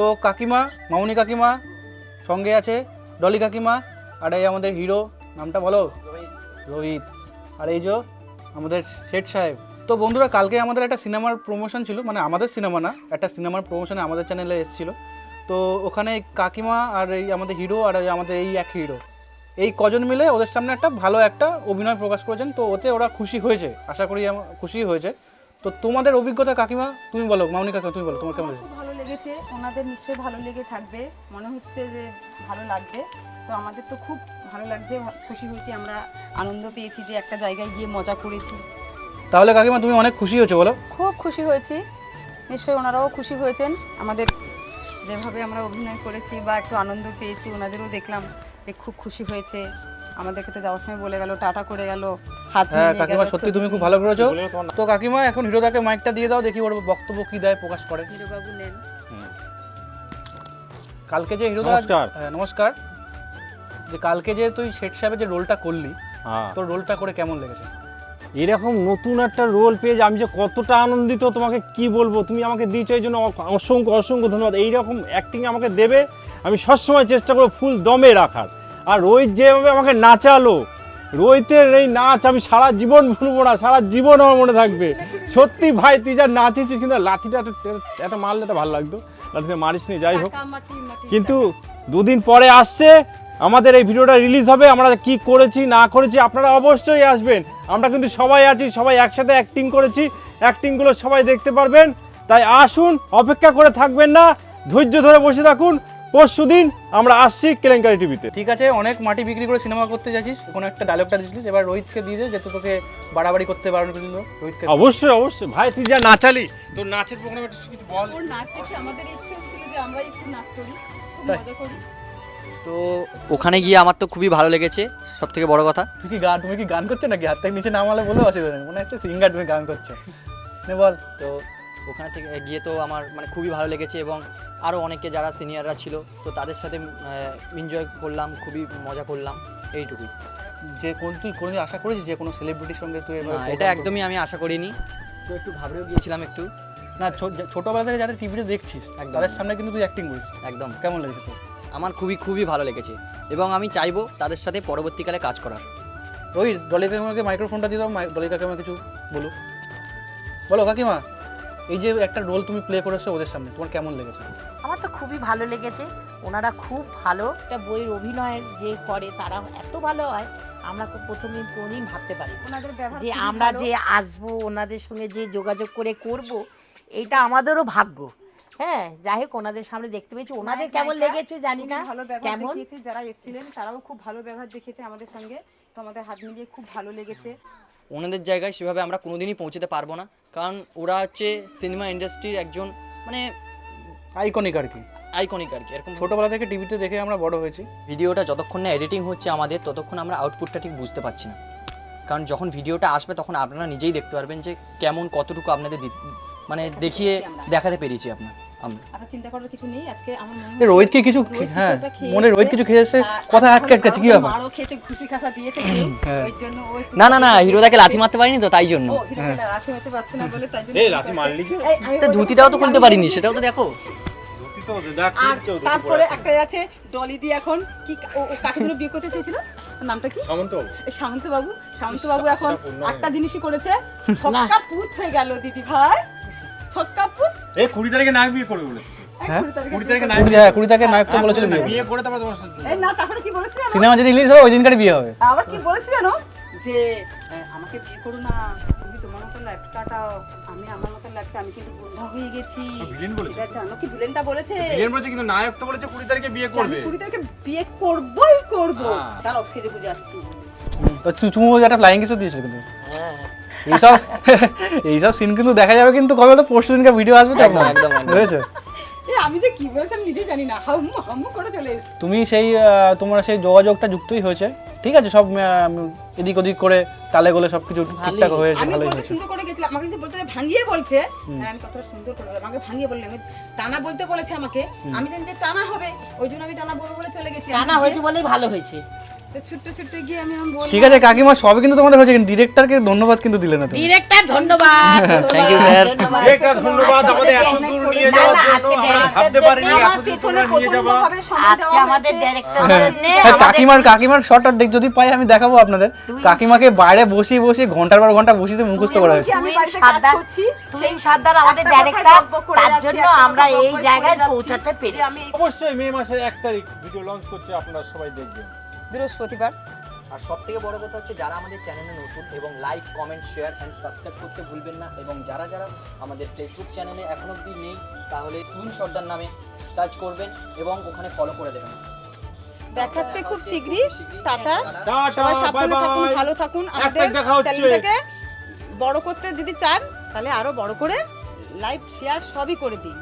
তো কাকিমা, মামুনি কাকিমা, সঙ্গে আছে ডলি কাকিমা, আর এই আমাদের হিরো, নামটা বলো? রোহিত। আর এই যে আমাদের শেঠ সাহেব। তো বন্ধুরা, কালকে আমাদের একটা সিনেমার প্রমোশন ছিল, মানে আমাদের সিনেমা না, একটা সিনেমার প্রমোশনে আমাদের চ্যানেলে এসেছিলো। তো ওখানে কাকিমা আর এই আমাদের হিরো আর আমাদের এই এক হিরো, এই কজন মিলে ওদের সামনে একটা ভালো একটা অভিনয় প্রকাশ করেছেন। তো ওতে ওরা খুশি হয়েছে, আশা করি খুশি হয়েছে। তো তোমাদের অভিজ্ঞতা কাকিমা, তুমি বলো। মামনি কাকিমা, তুমি বলো, তোমার কেমন লেগেছে? খুব ভালো লেগেছে, ওনাদের নিশ্চয়ই ভালো লেগে থাকবে, মনে হচ্ছে যে ভালো লাগবে। তো আমাদের তো খুব ভালো লাগছে, খুশি হয়েছি, আমরা আনন্দ পেয়েছি যে একটা জায়গায় গিয়ে মজা করেছি। তাহলে কাকিমা তুমি অনেক খুশি হয়েছো, বলো? খুব খুশি হয়েছি, নিশ্চয়ই ওনারাও খুশি হয়েছেন। আমাদের যেভাবে আমরা অভিনয় করেছি বা একটু আনন্দ পেয়েছি, ওনাদেরও দেখলাম যে খুব খুশি হয়েছে। আমাদেরকে তো যাওয়ার সময় বলে গেল, টাটা করে গেল, হাত হ্যাঁ মিলিয়ে কাকিমা, গেল, সত্যি ছবি তুমি খুব ভালো করেছো। তো কাকিমা, এখন হিরোদাকে মাইকটা দিয়ে দাও, দেখি ওর বক্তব্য কি দেয়, প্রকাশ করে। হিরোবাবু নেন। কালকে যে হিরোদা, নমস্কার, যে কালকে যে তুই শেঠ সাহেবের যে রোলটা করলি, তোর রোলটা করে কেমন লেগেছে? এরকম নতুন একটা রোল পেয়ে যে আমি যে কতটা আনন্দিত তোমাকে কি বলবো। তুমি আমাকে দিয়েছো, এই জন্য অসংখ্য অসংখ্য ধন্যবাদ। এইরকম অ্যাক্টিং আমাকে দেবে, আমি সবসময় চেষ্টা করবো ফুল দমে রাখার। আর রোহিত যেভাবে আমাকে নাচালো, রোহিতের এই নাচ আমি সারা জীবন ভুলবো না, সারা জীবন আমার মনে থাকবে। সত্যি ভাই, তুই যা নাচেছিস, কিন্তু লাঠিটা একটা মারলে একটা ভালো লাগতো, লাঠিটা মারিস নি, যাই হোক। কিন্তু দুদিন পরে আসছে আমাদের এই ভিডিওটা রিলিজ হবে, আমরা কি করেছি না করেছি আপনারা অবশ্যই আসবেন। আমরা কিন্তু সবাই আছি, সবাই একসাথে অ্যাক্টিং করেছি, অ্যাক্টিংগুলো সবাই দেখতে পারবেন। তাই আসুন, অপেক্ষা করে থাকবেন না, ধৈর্য ধরে বসে থাকুন। পরশুদিন আমরা আসছি কেলেঙ্কারি টিভিতে। ঠিক আছে, অনেক মাটি বিক্রি করে সিনেমা করতে যাচ্ছিস, কোনো একটা ডায়লগটা দিয়েছিলিস, এবার রোহিতকে দিয়ে দে, যেহেতু তোকে বাড়াবাড়ি করতে বারণ করছিল রোহিতকে। অবশ্যই অবশ্যই ভাই, তুই যা নাচালি, তোর নাচের প্রোগ্রামে কিছু বল। ওর নাচ দেখে আমাদের ইচ্ছে ছিল যে আমরা একটু নাচ করি, খুব মজা করি। তো ওখানে গিয়ে আমার তো খুবই ভালো লেগেছে, সব থেকে বড় কথা। তুমি কি গান করছো নাকি? হাত থেকে নিচে নামালে বলেও অসুবিধা নেই, মনে হচ্ছে সিঙ্গার, তুমি গান করছো। নে বল। তো ওখানে থেকে গিয়ে তো আমার মানে খুবই ভালো লেগেছে, এবং আরও অনেকে যারা সিনিয়ররা ছিল, তো তাদের সাথে এনজয় করলাম, খুবই মজা করলাম, এইটুকুই। যে তুই কোনোদিন আশা করেছিস যে কোনো সেলিব্রিটির সঙ্গে তুই না, এটা একদমই আমি আশা করিনি, তো একটু ঘাবড়েও গিয়েছিলাম একটু। না, ছোটবেলা থেকে যাদের টিভিতে দেখছিস তাদের সামনে কিন্তু তুই অ্যাক্টিং করিস, একদম কেমন লেগেছে তোর? আমার খুবই খুবই ভালো লেগেছে, এবং আমি চাইবো তাদের সাথে পরবর্তীকালে কাজ করার। রোহিত, ডলি কাকিমাকে মাইক্রোফোনটা দিয়ে দাও, ডলি কাকিমা কিছু বলো। বলো কাকিমা, এই যে একটা রোল তুমি প্লে করেছো ওদের সামনে, তোমার কেমন লেগেছে? আমার তো খুবই ভালো লেগেছে, ওনারা খুব ভালো। একটা বইয়ের অভিনয়ের যে করে তারা এত ভালো হয়, আমরা প্রথমে কোনদিন ভাবতে পারি ওনাদের ব্যবহার যে খুবই আমরা ভালো। যে আসবো, ওনাদের সঙ্গে যে যোগাযোগ করে করব, এটা আমাদেরও ভাগ্য। হ্যাঁ, যাই হোক, ওনাদের সামনে দেখতে পেয়েছি। ওনাদের কেমন লেগেছে জানি না, ভালো ব্যবহার কেমন দেখিয়েছে, যারা এসেছিলেন তারাও খুব ভালো ব্যবহার দেখিয়েছে আমাদের সঙ্গে। তো আমাদের হাত মিলিয়ে খুব ভালো লেগেছে। ওনাদের জায়গায় সেভাবে আমরা কোনোদিনই পৌঁছতে পারবো না, কারণ ওরা হচ্ছে সিনেমা ইন্ডাস্ট্রির একজন মানে আইকনিক আর কি, আইকনিক আর কি। এরকম ছোটবেলা থেকে টিভিতে দেখে আমরা বড় হয়েছি। ভিডিওটা যতক্ষণ না এডিটিং হচ্ছে আমাদের, ততক্ষণ আমরা আউটপুটটা ঠিক বুঝতে পারছি না, কারণ যখন ভিডিওটা আসবে তখন আপনারা নিজেই দেখতে পারবেন যে কেমন কতটুকু আপনাদের মানে দেখিয়ে দেখাতে পেরেছি আমরা। আচ্ছা, চিন্তা করার কিছু নেই। আজকে আমার মনে হয় রোহিত কি কিছু, হ্যাঁ মনে রোহিত কিছু খেয়েছে, কথা আটকে আটকাচ্ছে, কি ব্যাপার? মারও খেয়েছে, ঘুষি খাসা দিয়েছে, ওই জন্য ওই না হিরোদাকে লাথি মারতে পারিনি তো, তাই জন্য। হিরোকে লাথি মারতে পারছে না বলে, তাই জন্য এই লাথি মারলি কি? তো ধুতিটাও তো খুলতে পারিনি, সেটাও তো দেখো। আর তারপরে একটা আছে ডলি দি, এখন কি ও কাকে যেন বিয়ে করতে চেয়েছিল, নামটা কি? সামন্ত বাবু এখন একটা জিনিসই করেছে, ছক্কা পুত হয়ে গেল দিদি ভাই, ছক্কা পুত। এই 20 তারিখে নায়ক বিয়ে করবে বলেছে। হ্যাঁ 20 তারিখে 20 তারিখে নায়ক তো বলেছিল বিয়ে করে তারপর তোমার সাথে এই না, তারপরে কি বলেছে জানো? সিনেমা যেদিন রিলিজ হবে ওই দিনকার বিয়ে হবে। আবার কি বলেছে জানো, যে আমাকে বিয়ে করো না, তুমি তোমার মতো লাইফ কাটাও, আমি আমার মতো লাইফ, আমি কিন্তু বন্ধা হয়ে গেছি। ভিলেন বলেছে? এটা জানো কি ভিলেনটা বলেছে? ভিলেন বলেছে, কিন্তু নায়ক তো বলেছে 20 তারিখে বিয়ে করবে। 20 তারিখে বিয়ে করবই করব, দাঁড়াও সেজে বুঝে আসছি। তো চুমু একটা ফ্লাইং কিসও দিয়েছিল কিন্তু। হ্যাঁ, এইসব সিন কিন্তু দেখা যাবে কিন্তু কবে, তো পরশু দিনকার ভিডিও আসবে তো। একদম একদম একদম। বুঝেছো? আমি যে কি বলেছি আমি নিজে জানি না, হাম্মু করে চলে এসেছি। তুমি সেই তোমার সেই যোগাযোগটা যুক্তই হয়েছে, ঠিক আছে, সব এদিক ওদিক করে তালে গোলে সবকিছু ঠিকঠাক হয়েছে, আমি ভালোই বলতে হয়েছে। সুন্দর করে গেছিলাম, আমাকে যদি বলতে ভাঙিয়ে বলছে, আমি কথাটা সুন্দর করে আমাকে ভাঙিয়ে বললে, আমি টানা বলতে বলেছে আমাকে, আমি জানি যে টানা হবে, ওই জন্য আমি টানা বলবো বলে চলে গেছি। টানা হয়েছে বলেই ভালো হয়েছে। তো ছোট্ট ছোট্ট গিয়ে আমি বলবো ঠিক আছে কাকিমা, সবই কিন্তু তোমাদের হয়েছে, কিন্তু ডিরেক্টরকে ধন্যবাদ কিন্তু দিলে না তুমি। ডিরেক্টর ধন্যবাদ। Thank you, sir. ধন্যবাদ। একটা ধন্যবাদ আমাদের এত দূর নিয়ে না, যাওয়ার না, জন্য। আজকে আমরা ভাবতে পারিনি আমার এত দূর পেছনে তোমরা নিয়ে যাবা। প্রচন্ডভাবে সময় আজকে দেওয়া আমাদের হয়েছে। ডাইরেক্টর হ্যাঁ, কাকিমার শর্ট যদি পাই আমি দেখাবো আপনাদের। কাকিমাকে বাইরে বসিয়ে বসিয়ে ঘন্টার পর ঘন্টা বসিয়ে মুখস্থ করা হয়েছে। আমি বাড়িতে কাজ সাবধান। করছি তুই সাদ্দার আমাদের একটা কথায় ডাইরেক্টর, বকবক করে তার যাচ্ছি, জন্য একটা আমরা কথা এই বকবক জায়গায় করে যাচ্ছি। পৌঁছাতে যে পেরেছি। আমি অবশ্যই মে মাসের 1 তারিখ ভিডিও লঞ্চ করছে, আপনারা সবাই দেখবেন। বৃহস্পতিবার আর সব থেকে বড় কথা হচ্ছে যারা আমাদের চ্যানেলে নতুন এবং like comment share and subscribe করতে ভুলবেন না, এবং যারা যারা আমাদের ফেসবুক চ্যানেলে এখনো অবধি নেই তাহলে তুহিন সর্দার নামে সার্চ করবেন এবং ওখানে ফলো করে দেবেন। দেখাচ্ছে খুব শীঘ্রই। টাটা, টাটা, সবাই সাবধানে bye থাকুন, bye। ভালো থাকুন। একটা আমাদের দেখা হচ্ছে। চ্যানেলটাকে বড় করতে যদি চান তাহলে আরো বড় করে লাইভ শেয়ার সবই করে দিন।